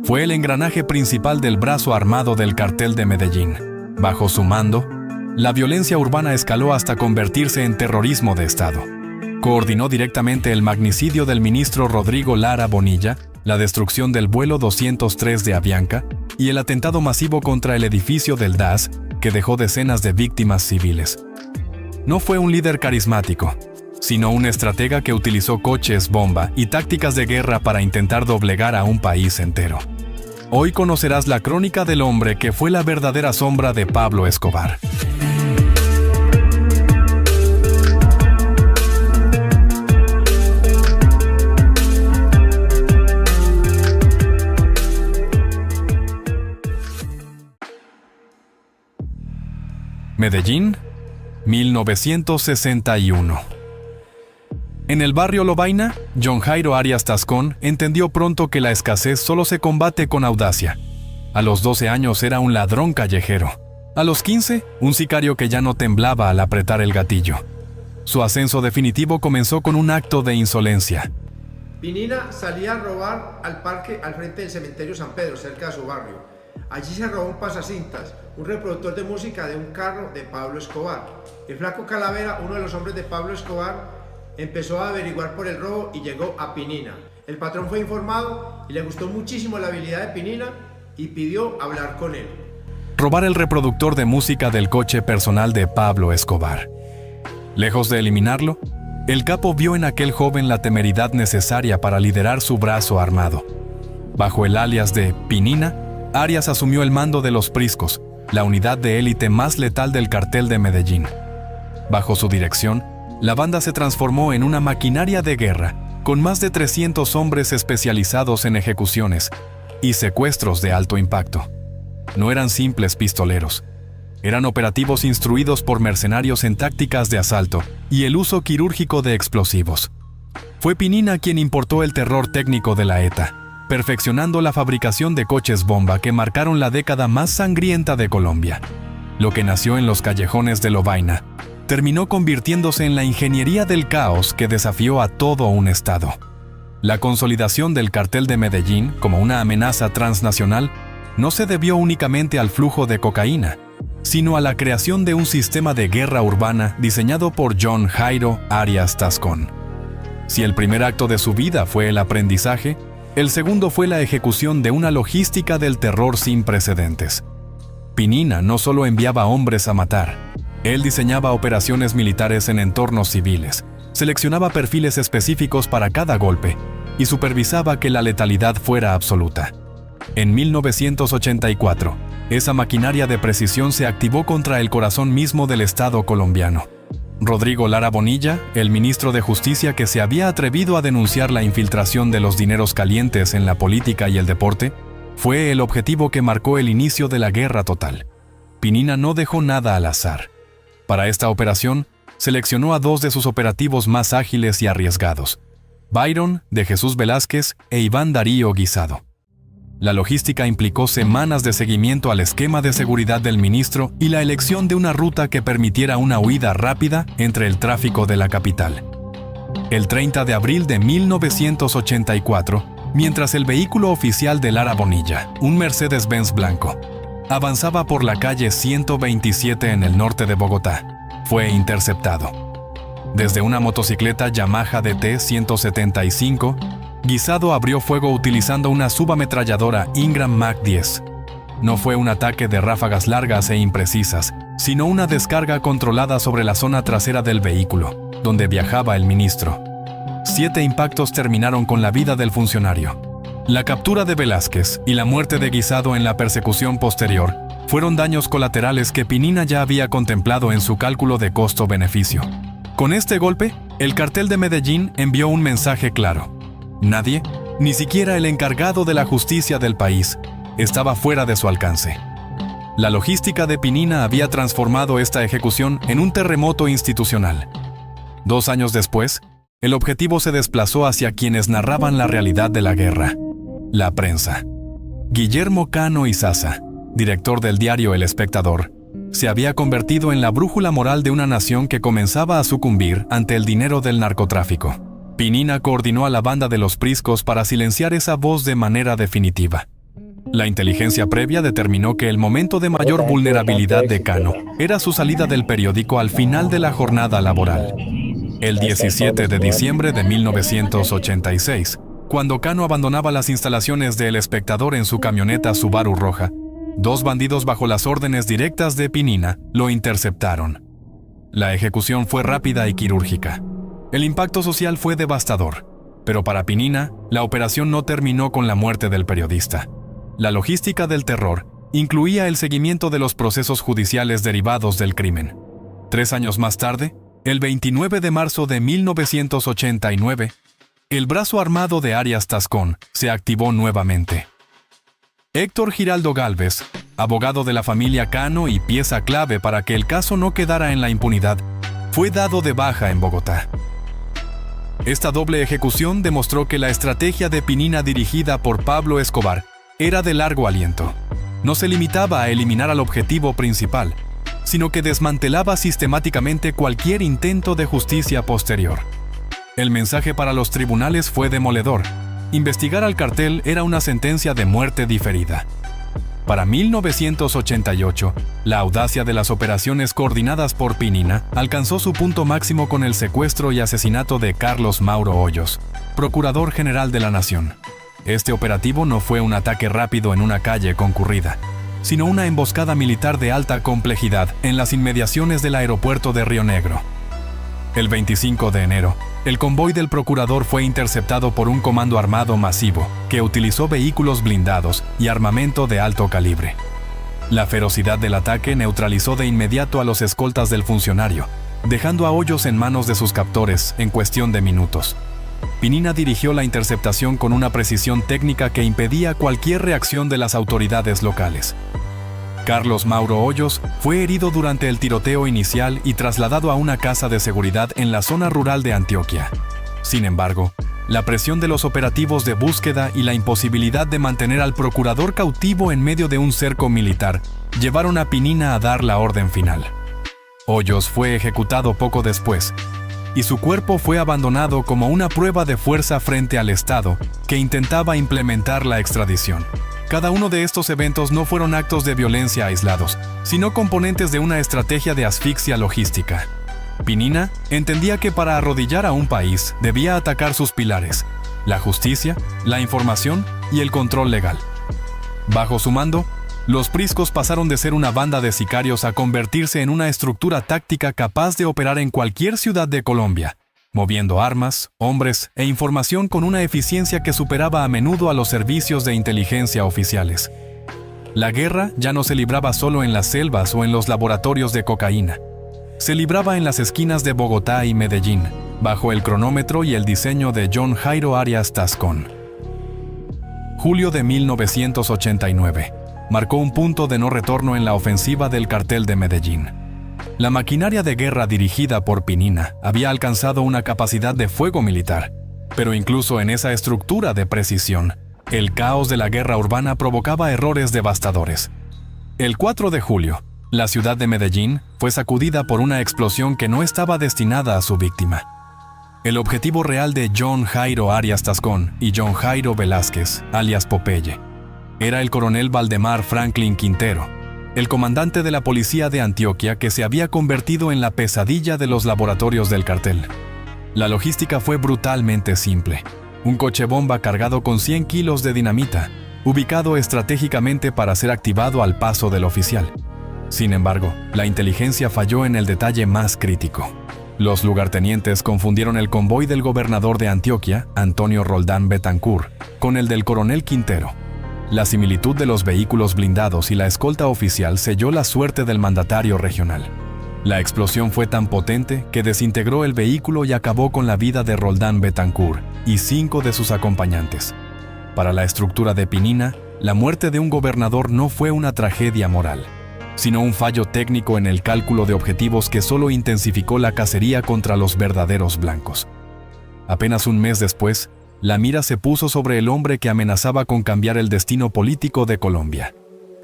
Fue el engranaje principal del brazo armado del Cartel de Medellín. Bajo su mando, la violencia urbana escaló hasta convertirse en terrorismo de Estado. Coordinó directamente el magnicidio del ministro Rodrigo Lara Bonilla, la destrucción del vuelo 203 de Avianca y el atentado masivo contra el edificio del DAS, que dejó decenas de víctimas civiles. No fue un líder carismático, sino un estratega que utilizó coches bomba y tácticas de guerra para intentar doblegar a un país entero. Hoy conocerás la crónica del hombre que fue la verdadera sombra de Pablo Escobar. Medellín, 1961. En el barrio Lovaina, John Jairo Arias Tascón entendió pronto que la escasez solo se combate con audacia. A los 12 años era un ladrón callejero. A los 15, un sicario que ya no temblaba al apretar el gatillo. Su ascenso definitivo comenzó con un acto de insolencia. Pinina salía a robar al parque al frente del cementerio San Pedro, cerca de su barrio. Allí se robó un pasacintas, un reproductor de música de un carro de Pablo Escobar. El flaco Calavera, uno de los hombres de Pablo Escobar, empezó a averiguar por el robo y llegó a Pinina. El patrón fue informado y le gustó muchísimo la habilidad de Pinina y pidió hablar con él. Robar el reproductor de música del coche personal de Pablo Escobar. Lejos de eliminarlo, el capo vio en aquel joven la temeridad necesaria para liderar su brazo armado. Bajo el alias de Pinina, Arias asumió el mando de los Priscos, la unidad de élite más letal del cartel de Medellín. Bajo su dirección, la banda se transformó en una maquinaria de guerra, con más de 300 hombres especializados en ejecuciones y secuestros de alto impacto. No eran simples pistoleros. Eran operativos instruidos por mercenarios en tácticas de asalto y el uso quirúrgico de explosivos. Fue Pinina quien importó el terror técnico de la ETA, perfeccionando la fabricación de coches bomba que marcaron la década más sangrienta de Colombia. Lo que nació en los callejones de Lovaina terminó convirtiéndose en la ingeniería del caos que desafió a todo un estado. La consolidación del cartel de Medellín como una amenaza transnacional no se debió únicamente al flujo de cocaína, sino a la creación de un sistema de guerra urbana diseñado por John Jairo Arias Tascón. Si el primer acto de su vida fue el aprendizaje, el segundo fue la ejecución de una logística del terror sin precedentes. Pinina no solo enviaba hombres a matar, él diseñaba operaciones militares en entornos civiles, seleccionaba perfiles específicos para cada golpe y supervisaba que la letalidad fuera absoluta. En 1984, esa maquinaria de precisión se activó contra el corazón mismo del Estado colombiano. Rodrigo Lara Bonilla, el ministro de Justicia que se había atrevido a denunciar la infiltración de los dineros calientes en la política y el deporte, fue el objetivo que marcó el inicio de la guerra total. Pinina no dejó nada al azar. Para esta operación, seleccionó a dos de sus operativos más ágiles y arriesgados, Byron de Jesús Velázquez e Iván Darío Guisado. La logística implicó semanas de seguimiento al esquema de seguridad del ministro y la elección de una ruta que permitiera una huida rápida entre el tráfico de la capital. El 30 de abril de 1984, mientras el vehículo oficial de Lara Bonilla, un Mercedes-Benz blanco, avanzaba por la calle 127 en el norte de Bogotá, fue interceptado. Desde una motocicleta Yamaha DT 175, Guisado abrió fuego utilizando una subametralladora Ingram Mag 10. No fue un ataque de ráfagas largas e imprecisas, sino una descarga controlada sobre la zona trasera del vehículo, donde viajaba el ministro. 7 impactos terminaron con la vida del funcionario. La captura de Velázquez y la muerte de Guisado en la persecución posterior fueron daños colaterales que Pinina ya había contemplado en su cálculo de costo-beneficio. Con este golpe, el cartel de Medellín envió un mensaje claro. Nadie, ni siquiera el encargado de la justicia del país, estaba fuera de su alcance. La logística de Pinina había transformado esta ejecución en un terremoto institucional. 2 años después, el objetivo se desplazó hacia quienes narraban la realidad de la guerra: la prensa. Guillermo Cano Izaza, director del diario El Espectador, se había convertido en la brújula moral de una nación que comenzaba a sucumbir ante el dinero del narcotráfico. Pinina coordinó a la banda de los Priscos para silenciar esa voz de manera definitiva. La inteligencia previa determinó que el momento de mayor vulnerabilidad de Cano era su salida del periódico al final de la jornada laboral. El 17 de diciembre de 1986, cuando Cano abandonaba las instalaciones de El Espectador en su camioneta Subaru roja, dos bandidos bajo las órdenes directas de Pinina lo interceptaron. La ejecución fue rápida y quirúrgica. El impacto social fue devastador, pero para Pinina, la operación no terminó con la muerte del periodista. La logística del terror incluía el seguimiento de los procesos judiciales derivados del crimen. 3 años más tarde, el 29 de marzo de 1989, el brazo armado de Arias Tascón se activó nuevamente. Héctor Giraldo Gálvez, abogado de la familia Cano y pieza clave para que el caso no quedara en la impunidad, fue dado de baja en Bogotá. Esta doble ejecución demostró que la estrategia de Pinina dirigida por Pablo Escobar era de largo aliento. No se limitaba a eliminar al objetivo principal, sino que desmantelaba sistemáticamente cualquier intento de justicia posterior. El mensaje para los tribunales fue demoledor. Investigar al cartel era una sentencia de muerte diferida. Para 1988, la audacia de las operaciones coordinadas por Pinina alcanzó su punto máximo con el secuestro y asesinato de Carlos Mauro Hoyos, Procurador General de la Nación. Este operativo no fue un ataque rápido en una calle concurrida, sino una emboscada militar de alta complejidad en las inmediaciones del aeropuerto de Río Negro. El 25 de enero, el convoy del procurador fue interceptado por un comando armado masivo que utilizó vehículos blindados y armamento de alto calibre. La ferocidad del ataque neutralizó de inmediato a los escoltas del funcionario, dejando a Hoyos en manos de sus captores en cuestión de minutos. Pinina dirigió la interceptación con una precisión técnica que impedía cualquier reacción de las autoridades locales. Carlos Mauro Hoyos fue herido durante el tiroteo inicial y trasladado a una casa de seguridad en la zona rural de Antioquia. Sin embargo, la presión de los operativos de búsqueda y la imposibilidad de mantener al procurador cautivo en medio de un cerco militar llevaron a Pinina a dar la orden final. Hoyos fue ejecutado poco después, y su cuerpo fue abandonado como una prueba de fuerza frente al Estado que intentaba implementar la extradición. Cada uno de estos eventos no fueron actos de violencia aislados, sino componentes de una estrategia de asfixia logística. Pinina entendía que para arrodillar a un país debía atacar sus pilares: la justicia, la información y el control legal. Bajo su mando, los Priscos pasaron de ser una banda de sicarios a convertirse en una estructura táctica capaz de operar en cualquier ciudad de Colombia, moviendo armas, hombres e información con una eficiencia que superaba a menudo a los servicios de inteligencia oficiales. La guerra ya no se libraba solo en las selvas o en los laboratorios de cocaína. Se libraba en las esquinas de Bogotá y Medellín, bajo el cronómetro y el diseño de John Jairo Arias Tascón. Julio de 1989 marcó un punto de no retorno en la ofensiva del cartel de Medellín. La maquinaria de guerra dirigida por Pinina había alcanzado una capacidad de fuego militar, pero incluso en esa estructura de precisión, el caos de la guerra urbana provocaba errores devastadores. El 4 de julio, la ciudad de Medellín fue sacudida por una explosión que no estaba destinada a su víctima. El objetivo real de John Jairo Arias Tascón y John Jairo Velázquez, alias Popeye, era el coronel Valdemar Franklin Quintero, el comandante de la policía de Antioquia que se había convertido en la pesadilla de los laboratorios del cartel. La logística fue brutalmente simple: un coche bomba cargado con 100 kilos de dinamita, ubicado estratégicamente para ser activado al paso del oficial. Sin embargo, la inteligencia falló en el detalle más crítico. Los lugartenientes confundieron el convoy del gobernador de Antioquia, Antonio Roldán Betancur, con el del coronel Quintero. La similitud de los vehículos blindados y la escolta oficial selló la suerte del mandatario regional. La explosión fue tan potente que desintegró el vehículo y acabó con la vida de Roldán Betancur y 5 de sus acompañantes. Para la estructura de Pinina, la muerte de un gobernador no fue una tragedia moral, sino un fallo técnico en el cálculo de objetivos que solo intensificó la cacería contra los verdaderos blancos. Apenas un mes después, la mira se puso sobre el hombre que amenazaba con cambiar el destino político de Colombia: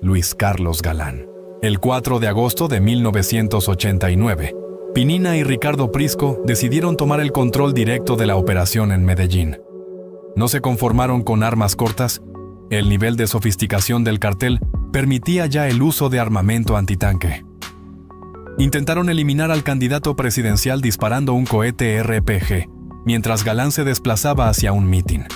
Luis Carlos Galán. El 4 de agosto de 1989, Pinina y Ricardo Prisco decidieron tomar el control directo de la operación en Medellín. No se conformaron con armas cortas. El nivel de sofisticación del cartel permitía ya el uso de armamento antitanque. Intentaron eliminar al candidato presidencial disparando un cohete RPG, mientras Galán se desplazaba hacia un mitin.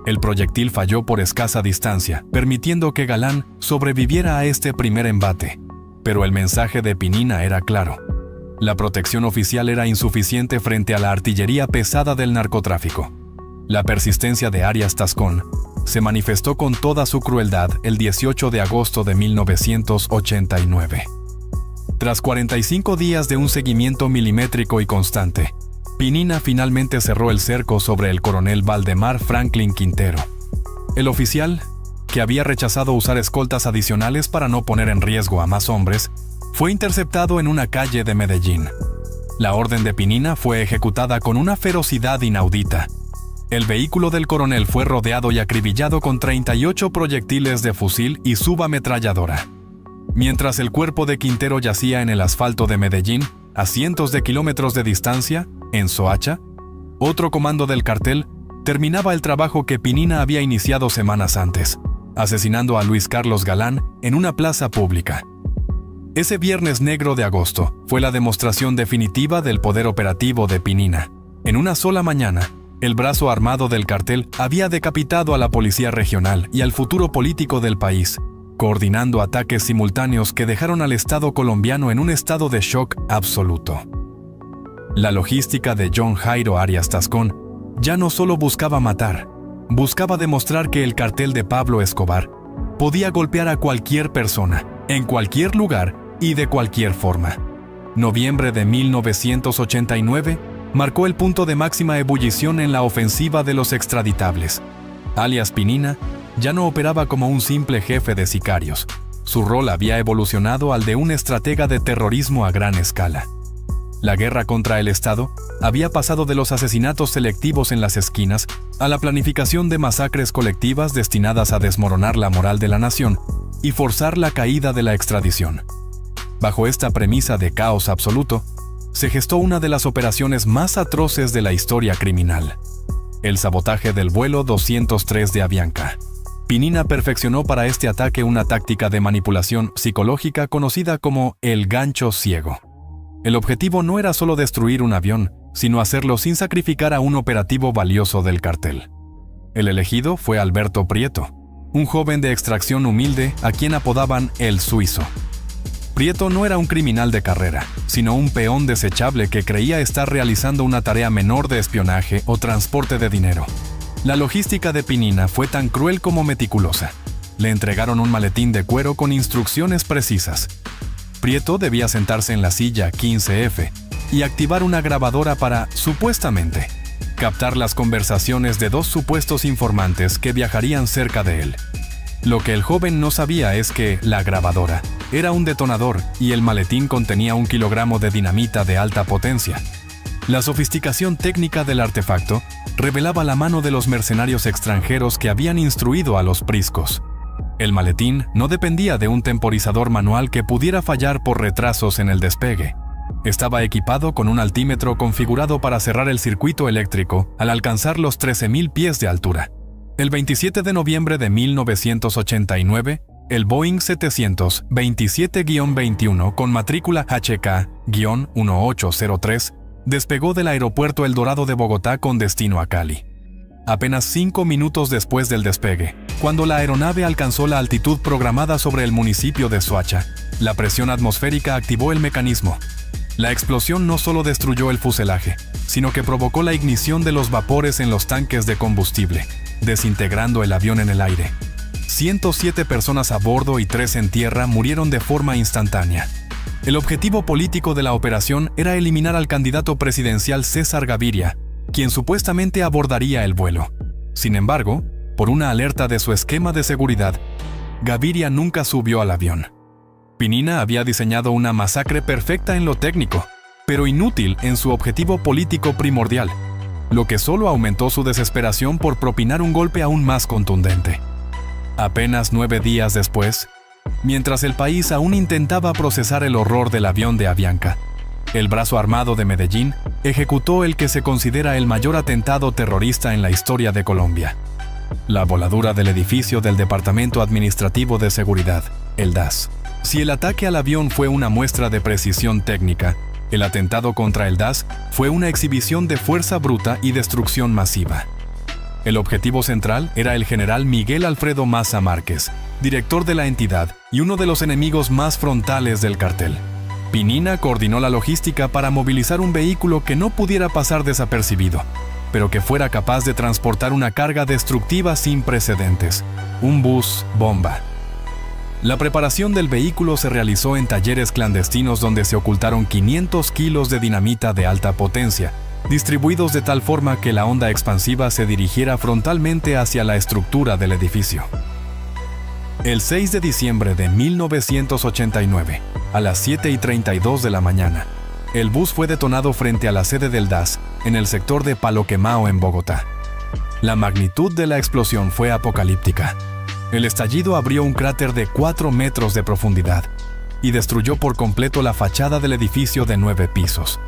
El proyectil falló por escasa distancia, permitiendo que Galán sobreviviera a este primer embate. Pero el mensaje de Pinina era claro. La protección oficial era insuficiente frente a la artillería pesada del narcotráfico. La persistencia de Arias Tascón se manifestó con toda su crueldad el 18 de agosto de 1989. Tras 45 días de un seguimiento milimétrico y constante, Pinina finalmente cerró el cerco sobre el coronel Valdemar Franklin Quintero. El oficial, que había rechazado usar escoltas adicionales para no poner en riesgo a más hombres, fue interceptado en una calle de Medellín. La orden de Pinina fue ejecutada con una ferocidad inaudita. El vehículo del coronel fue rodeado y acribillado con 38 proyectiles de fusil y subametralladora. Mientras el cuerpo de Quintero yacía en el asfalto de Medellín, a cientos de kilómetros de distancia, en Soacha, otro comando del cartel terminaba el trabajo que Pinina había iniciado semanas antes, asesinando a Luis Carlos Galán en una plaza pública. Ese viernes negro de agosto fue la demostración definitiva del poder operativo de Pinina. En una sola mañana, el brazo armado del cartel había decapitado a la policía regional y al futuro político del país, coordinando ataques simultáneos que dejaron al Estado colombiano en un estado de shock absoluto. La logística de John Jairo Arias Tascón ya no solo buscaba matar, buscaba demostrar que el cartel de Pablo Escobar podía golpear a cualquier persona, en cualquier lugar y de cualquier forma. Noviembre de 1989 marcó el punto de máxima ebullición en la ofensiva de los extraditables. Alias Pinina ya no operaba como un simple jefe de sicarios. Su rol había evolucionado al de un estratega de terrorismo a gran escala. La guerra contra el Estado había pasado de los asesinatos selectivos en las esquinas a la planificación de masacres colectivas destinadas a desmoronar la moral de la nación y forzar la caída de la extradición. Bajo esta premisa de caos absoluto, se gestó una de las operaciones más atroces de la historia criminal: el sabotaje del vuelo 203 de Avianca. Pinina perfeccionó para este ataque una táctica de manipulación psicológica conocida como el gancho ciego. El objetivo no era solo destruir un avión, sino hacerlo sin sacrificar a un operativo valioso del cartel. El elegido fue Alberto Prieto, un joven de extracción humilde a quien apodaban el Suizo. Prieto no era un criminal de carrera, sino un peón desechable que creía estar realizando una tarea menor de espionaje o transporte de dinero. La logística de Pinina fue tan cruel como meticulosa. Le entregaron un maletín de cuero con instrucciones precisas. Prieto debía sentarse en la silla 15F y activar una grabadora para, supuestamente, captar las conversaciones de dos supuestos informantes que viajarían cerca de él. Lo que el joven no sabía es que la grabadora era un detonador y el maletín contenía 1 kilogramo de dinamita de alta potencia. La sofisticación técnica del artefacto revelaba la mano de los mercenarios extranjeros que habían instruido a los priscos. El maletín no dependía de un temporizador manual que pudiera fallar por retrasos en el despegue. Estaba equipado con un altímetro configurado para cerrar el circuito eléctrico al alcanzar los 13.000 pies de altura. El 27 de noviembre de 1989, el Boeing 727-21 con matrícula HK-1803 despegó del aeropuerto El Dorado de Bogotá con destino a Cali. Apenas 5 minutos después del despegue, cuando la aeronave alcanzó la altitud programada sobre el municipio de Soacha, la presión atmosférica activó el mecanismo. La explosión no solo destruyó el fuselaje, sino que provocó la ignición de los vapores en los tanques de combustible, desintegrando el avión en el aire. 107 personas a bordo y 3 en tierra murieron de forma instantánea. El objetivo político de la operación era eliminar al candidato presidencial César Gaviria, quien supuestamente abordaría el vuelo. Sin embargo, por una alerta de su esquema de seguridad, Gaviria nunca subió al avión. Pinina había diseñado una masacre perfecta en lo técnico, pero inútil en su objetivo político primordial, lo que solo aumentó su desesperación por propinar un golpe aún más contundente. Apenas 9 días después, mientras el país aún intentaba procesar el horror del avión de Avianca, el brazo armado de Medellín ejecutó el que se considera el mayor atentado terrorista en la historia de Colombia. La voladura del edificio del Departamento Administrativo de Seguridad, el DAS. Si el ataque al avión fue una muestra de precisión técnica, el atentado contra el DAS fue una exhibición de fuerza bruta y destrucción masiva. El objetivo central era el general Miguel Alfredo Maza Márquez, director de la entidad y uno de los enemigos más frontales del cartel. Pinina coordinó la logística para movilizar un vehículo que no pudiera pasar desapercibido, pero que fuera capaz de transportar una carga destructiva sin precedentes, un bus bomba. La preparación del vehículo se realizó en talleres clandestinos donde se ocultaron 500 kilos de dinamita de alta potencia, distribuidos de tal forma que la onda expansiva se dirigiera frontalmente hacia la estructura del edificio. El 6 de diciembre de 1989, a las 7:32 de la mañana, el bus fue detonado frente a la sede del DAS, en el sector de Palo Quemao, en Bogotá. La magnitud de la explosión fue apocalíptica. El estallido abrió un cráter de 4 metros de profundidad y destruyó por completo la fachada del edificio de 9 pisos.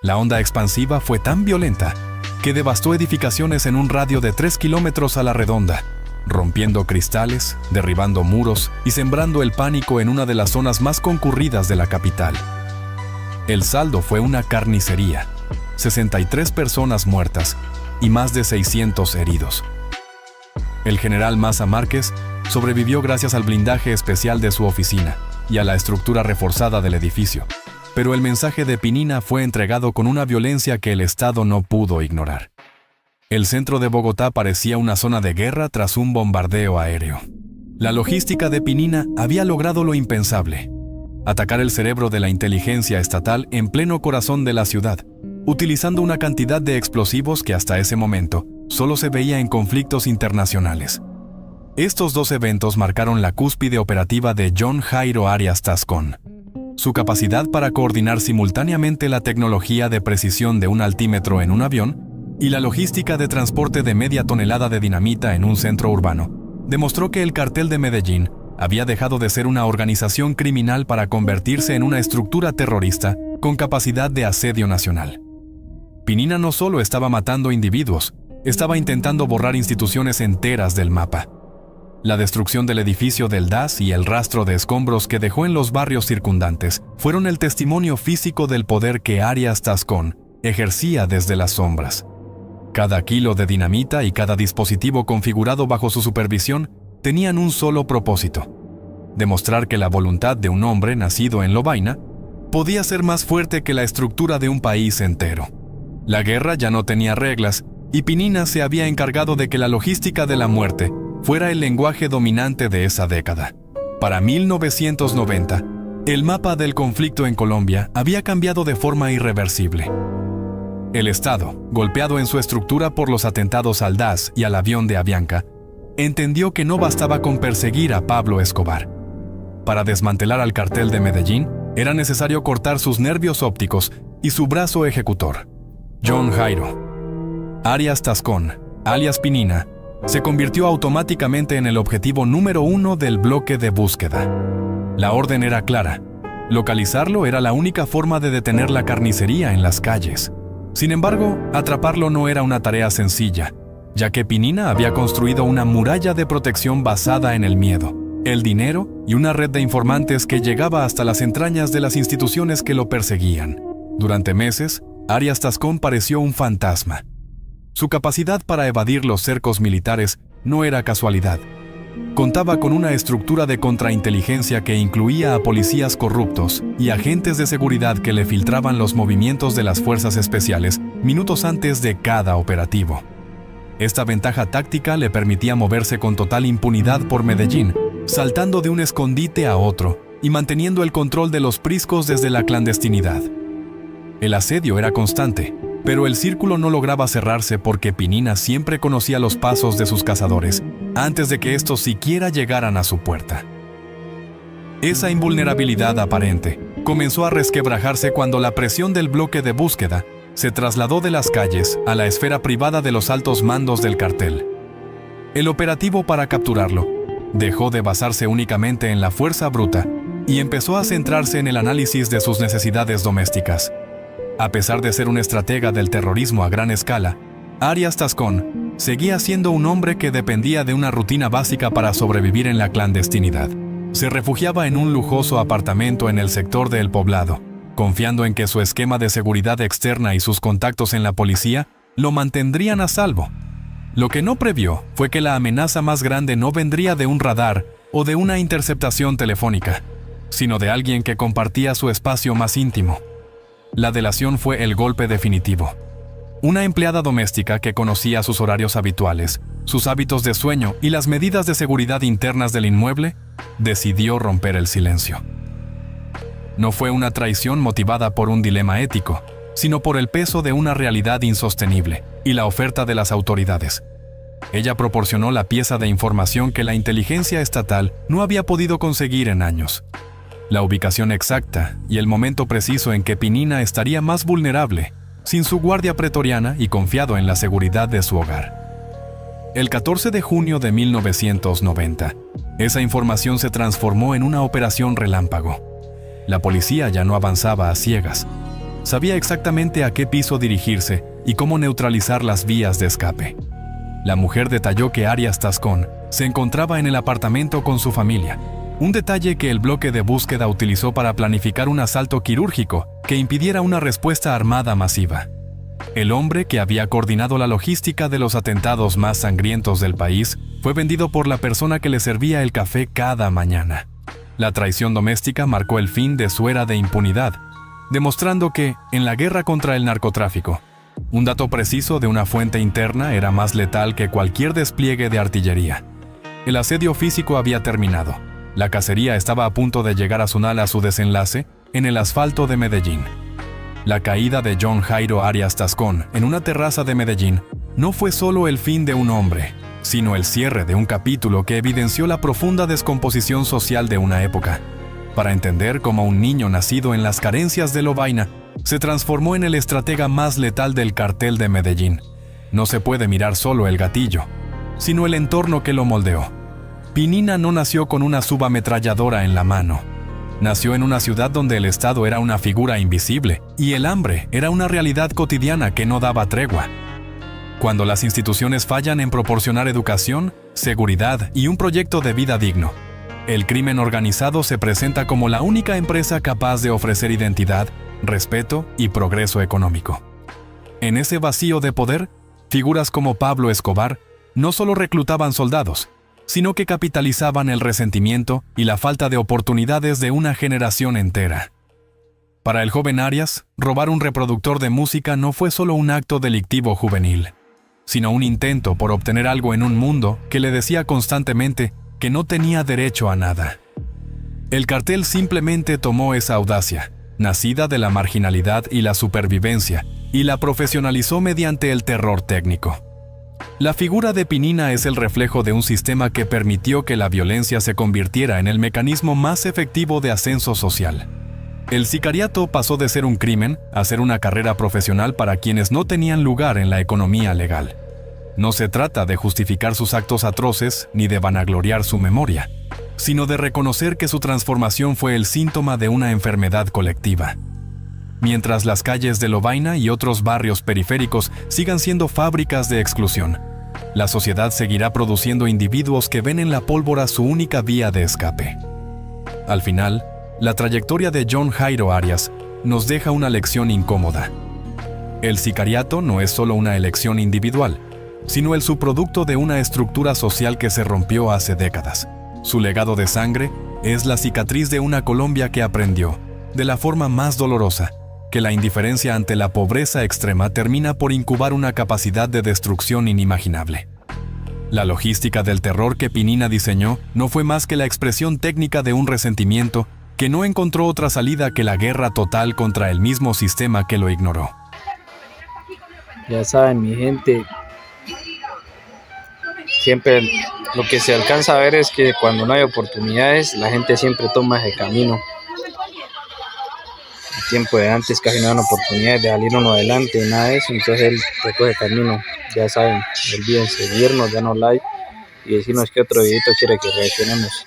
La onda expansiva fue tan violenta que devastó edificaciones en un radio de 3 kilómetros a la redonda, rompiendo cristales, derribando muros y sembrando el pánico en una de las zonas más concurridas de la capital. El saldo fue una carnicería, 63 personas muertas y más de 600 heridos. El general Maza Márquez sobrevivió gracias al blindaje especial de su oficina y a la estructura reforzada del edificio, pero el mensaje de Pinina fue entregado con una violencia que el Estado no pudo ignorar. El centro de Bogotá parecía una zona de guerra tras un bombardeo aéreo. La logística de Pinina había logrado lo impensable: atacar el cerebro de la inteligencia estatal en pleno corazón de la ciudad, utilizando una cantidad de explosivos que hasta ese momento solo se veía en conflictos internacionales. Estos dos eventos marcaron la cúspide operativa de John Jairo Arias Tascón. Su capacidad para coordinar simultáneamente la tecnología de precisión de un altímetro en un avión y la logística de transporte de media tonelada de dinamita en un centro urbano demostró que el cartel de Medellín había dejado de ser una organización criminal para convertirse en una estructura terrorista con capacidad de asedio nacional. Pinina no solo estaba matando individuos, estaba intentando borrar instituciones enteras del mapa. La destrucción del edificio del DAS y el rastro de escombros que dejó en los barrios circundantes fueron el testimonio físico del poder que Arias Tascón ejercía desde las sombras. Cada kilo de dinamita y cada dispositivo configurado bajo su supervisión tenían un solo propósito: demostrar que la voluntad de un hombre nacido en Lovaina podía ser más fuerte que la estructura de un país entero. La guerra ya no tenía reglas y Pinina se había encargado de que la logística de la muerte fuera el lenguaje dominante de esa década. Para 1990, el mapa del conflicto en Colombia había cambiado de forma irreversible. El Estado, golpeado en su estructura por los atentados al DAS y al avión de Avianca, entendió que no bastaba con perseguir a Pablo Escobar. Para desmantelar al cartel de Medellín, era necesario cortar sus nervios ópticos y su brazo ejecutor. John Jairo Arias Tascón, alias Pinina, se convirtió automáticamente en el objetivo número 1 del bloque de búsqueda. La orden era clara: localizarlo era la única forma de detener la carnicería en las calles. Sin embargo, atraparlo no era una tarea sencilla, ya que Pinina había construido una muralla de protección basada en el miedo, el dinero y una red de informantes que llegaba hasta las entrañas de las instituciones que lo perseguían. Durante meses, Arias Tascón pareció un fantasma. Su capacidad para evadir los cercos militares no era casualidad. Contaba con una estructura de contrainteligencia que incluía a policías corruptos y agentes de seguridad que le filtraban los movimientos de las fuerzas especiales minutos antes de cada operativo. Esta ventaja táctica le permitía moverse con total impunidad por Medellín, saltando de un escondite a otro y manteniendo el control de los priscos desde la clandestinidad. El asedio era constante, pero el círculo no lograba cerrarse porque Pinina siempre conocía los pasos de sus cazadores antes de que estos siquiera llegaran a su puerta. Esa invulnerabilidad aparente comenzó a resquebrajarse cuando la presión del bloque de búsqueda se trasladó de las calles a la esfera privada de los altos mandos del cartel. El operativo para capturarlo dejó de basarse únicamente en la fuerza bruta y empezó a centrarse en el análisis de sus necesidades domésticas. A pesar de ser un estratega del terrorismo a gran escala, Arias Tascón seguía siendo un hombre que dependía de una rutina básica para sobrevivir en la clandestinidad. Se refugiaba en un lujoso apartamento en el sector de El Poblado, confiando en que su esquema de seguridad externa y sus contactos en la policía lo mantendrían a salvo. Lo que no previó fue que la amenaza más grande no vendría de un radar o de una interceptación telefónica, sino de alguien que compartía su espacio más íntimo. La delación fue el golpe definitivo. Una empleada doméstica que conocía sus horarios habituales, sus hábitos de sueño y las medidas de seguridad internas del inmueble, decidió romper el silencio. No fue una traición motivada por un dilema ético, sino por el peso de una realidad insostenible y la oferta de las autoridades. Ella proporcionó la pieza de información que la inteligencia estatal no había podido conseguir en años. La ubicación exacta y el momento preciso en que Pinina estaría más vulnerable, sin su guardia pretoriana y confiado en la seguridad de su hogar. El 14 de junio de 1990, esa información se transformó en una operación relámpago. La policía ya no avanzaba a ciegas. Sabía exactamente a qué piso dirigirse y cómo neutralizar las vías de escape. La mujer detalló que Arias Tascón se encontraba en el apartamento con su familia, un detalle que el bloque de búsqueda utilizó para planificar un asalto quirúrgico que impidiera una respuesta armada masiva. El hombre que había coordinado la logística de los atentados más sangrientos del país fue vendido por la persona que le servía el café cada mañana. La traición doméstica marcó el fin de su era de impunidad, demostrando que, en la guerra contra el narcotráfico, un dato preciso de una fuente interna era más letal que cualquier despliegue de artillería. El asedio físico había terminado. La cacería estaba a punto de llegar a su desenlace en el asfalto de Medellín. La caída de John Jairo Arias Tascón en una terraza de Medellín no fue solo el fin de un hombre, sino el cierre de un capítulo que evidenció la profunda descomposición social de una época. Para entender cómo un niño nacido en las carencias de Lovaina se transformó en el estratega más letal del cartel de Medellín, no se puede mirar solo el gatillo, sino el entorno que lo moldeó. Pinina no nació con una subametralladora en la mano. Nació en una ciudad donde el Estado era una figura invisible y el hambre era una realidad cotidiana que no daba tregua. Cuando las instituciones fallan en proporcionar educación, seguridad y un proyecto de vida digno, el crimen organizado se presenta como la única empresa capaz de ofrecer identidad, respeto y progreso económico. En ese vacío de poder, figuras como Pablo Escobar no solo reclutaban soldados, sino que capitalizaban el resentimiento y la falta de oportunidades de una generación entera. Para el joven Arias, robar un reproductor de música no fue solo un acto delictivo juvenil, sino un intento por obtener algo en un mundo que le decía constantemente que no tenía derecho a nada. El cartel simplemente tomó esa audacia, nacida de la marginalidad y la supervivencia, y la profesionalizó mediante el terror técnico. La figura de Pinina es el reflejo de un sistema que permitió que la violencia se convirtiera en el mecanismo más efectivo de ascenso social. El sicariato pasó de ser un crimen a ser una carrera profesional para quienes no tenían lugar en la economía legal. No se trata de justificar sus actos atroces ni de vanagloriar su memoria, sino de reconocer que su transformación fue el síntoma de una enfermedad colectiva. Mientras las calles de Lovaina y otros barrios periféricos sigan siendo fábricas de exclusión, la sociedad seguirá produciendo individuos que ven en la pólvora su única vía de escape. Al final, la trayectoria de John Jairo Arias nos deja una lección incómoda. El sicariato no es solo una elección individual, sino el subproducto de una estructura social que se rompió hace décadas. Su legado de sangre es la cicatriz de una Colombia que aprendió, de la forma más dolorosa, que la indiferencia ante la pobreza extrema termina por incubar una capacidad de destrucción inimaginable. La logística del terror que Pinina diseñó no fue más que la expresión técnica de un resentimiento que no encontró otra salida que la guerra total contra el mismo sistema que lo ignoró. Ya saben, mi gente, siempre lo que se alcanza a ver es que cuando no hay oportunidades, la gente siempre toma ese camino. El tiempo de antes casi no dan oportunidades de salir uno adelante, nada de eso, entonces él recoge camino. Ya saben, no olviden seguirnos, denos like y decirnos qué otro videito quiere que reaccionemos.